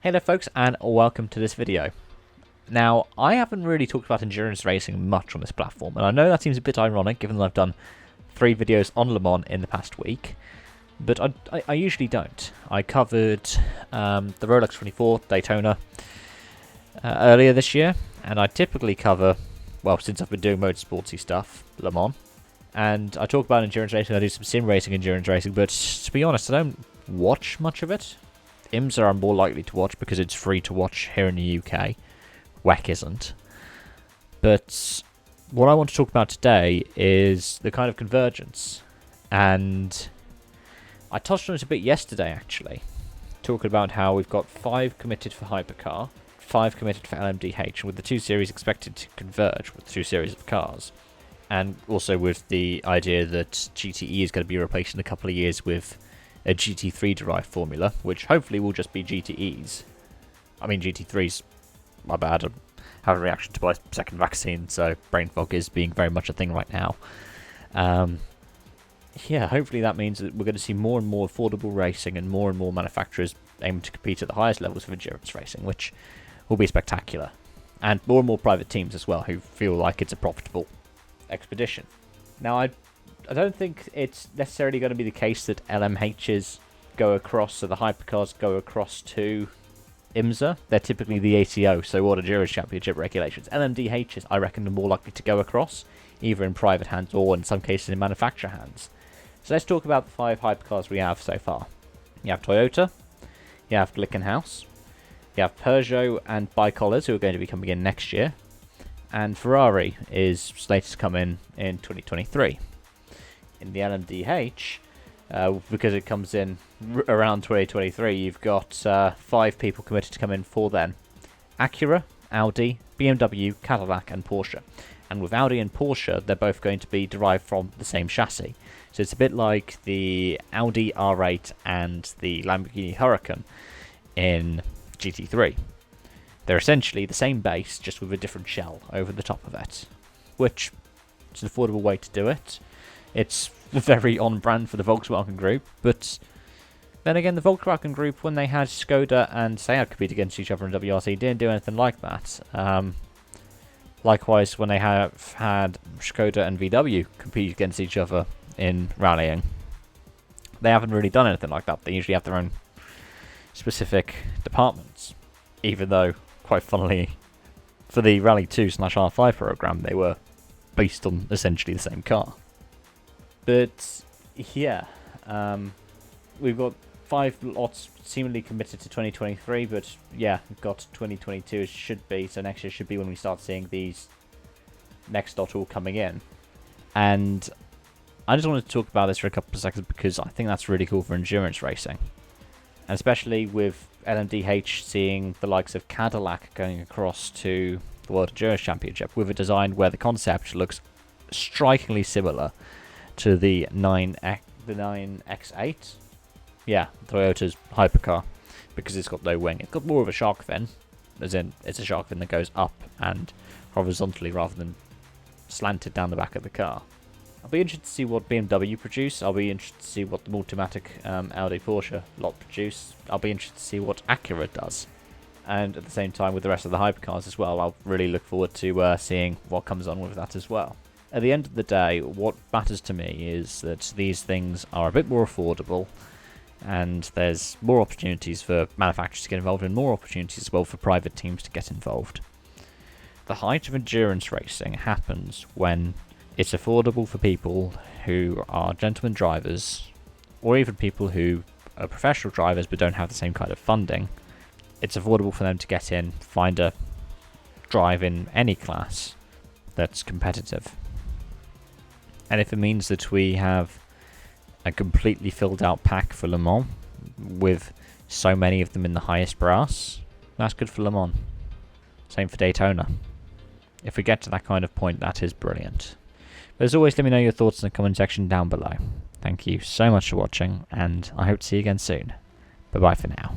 Hello folks, and welcome to this video. Now, I haven't really talked about endurance racing much on this platform, and I know that seems a bit ironic given that I've done 3 videos on Le Mans in the past week, but I usually don't. I covered the Rolex 24 Daytona earlier this year, and I typically cover, well, since I've been doing motorsportsy stuff, Le Mans, and I talk about endurance racing. I do some sim racing, endurance racing, but to be honest, I don't watch much of it. IMSA I'm more likely to watch because it's free to watch here in the UK. WEC isn't. But what I want to talk about today is the kind of convergence. And I touched on it a bit yesterday, actually. Talking about how we've got 5 committed for Hypercar, 5 committed for LMDH, with the 2 series expected to converge with 2 series of cars. And also with the idea that GTE is going to be replaced in a couple of years with a GT3 derived formula, which hopefully will just be GTEs. I mean, GT3s, my bad, I'm having a reaction to my second vaccine, so brain fog is being very much a thing right now. Yeah, hopefully that means that we're going to see more and more affordable racing and more manufacturers aiming to compete at the highest levels of endurance racing, which will be spectacular. And more private teams as well, who feel like it's a profitable expedition. Now, I don't think it's necessarily going to be the case that LMHs go across, so the Hypercars go across to IMSA. They're typically the ACO, so World Endurance Championship regulations. LMDHs, I reckon, are more likely to go across, either in private hands or in some cases in manufacturer hands. So let's talk about the 5 Hypercars we have so far. You have Toyota, you have Glickenhaus, you have Peugeot and Bicolors, who are going to be coming in next year, and Ferrari is slated to come in 2023. In the LMDH, because it comes in around 2023, you've got 5 people committed to come in for then. Acura, Audi, BMW, Cadillac and Porsche. And with Audi and Porsche, they're both going to be derived from the same chassis. So it's a bit like the Audi R8 and the Lamborghini Huracan in GT3. They're essentially the same base, just with a different shell over the top of it, which is an affordable way to do it. It's very on-brand for the Volkswagen Group, but then again, the Volkswagen Group, when they had Skoda and Seat compete against each other in WRC, didn't do anything like that. Likewise, when they have had Skoda and VW compete against each other in rallying, they haven't really done anything like that. They usually have their own specific departments, even though, quite funnily, for the Rally 2/R5 program, they were based on essentially the same car. But yeah, we've got 5 lots seemingly committed to 2023, but yeah, we've got 2022 it should be, so next year should be when we start seeing these next lot all coming in. And I just wanted to talk about this for a couple of seconds because I think that's really cool for endurance racing. And especially with LMDH seeing the likes of Cadillac going across to the World Endurance Championship with a design where the concept looks strikingly similar to the 9X8. Yeah, Toyota's Hypercar, because it's got no wing. It's got more of a shark fin, as in it's a shark fin that goes up and horizontally rather than slanted down the back of the car. I'll be interested to see what BMW produce. I'll be interested to see what the Multimatic Audi Porsche lot produce. I'll be interested to see what Acura does. And at the same time with the rest of the Hypercars as well, I'll really look forward to seeing what comes on with that as well. At the end of the day, what matters to me is that these things are a bit more affordable, and there's more opportunities for manufacturers to get involved and more opportunities as well for private teams to get involved. The height of endurance racing happens when it's affordable for people who are gentlemen drivers, or even people who are professional drivers but don't have the same kind of funding. It's affordable for them to get in, find a drive in any class that's competitive. And if it means that we have a completely filled out pack for Le Mans, with so many of them in the highest brass, that's good for Le Mans. Same for Daytona. If we get to that kind of point, that is brilliant. But as always, let me know your thoughts in the comment section down below. Thank you so much for watching, and I hope to see you again soon. Bye bye for now.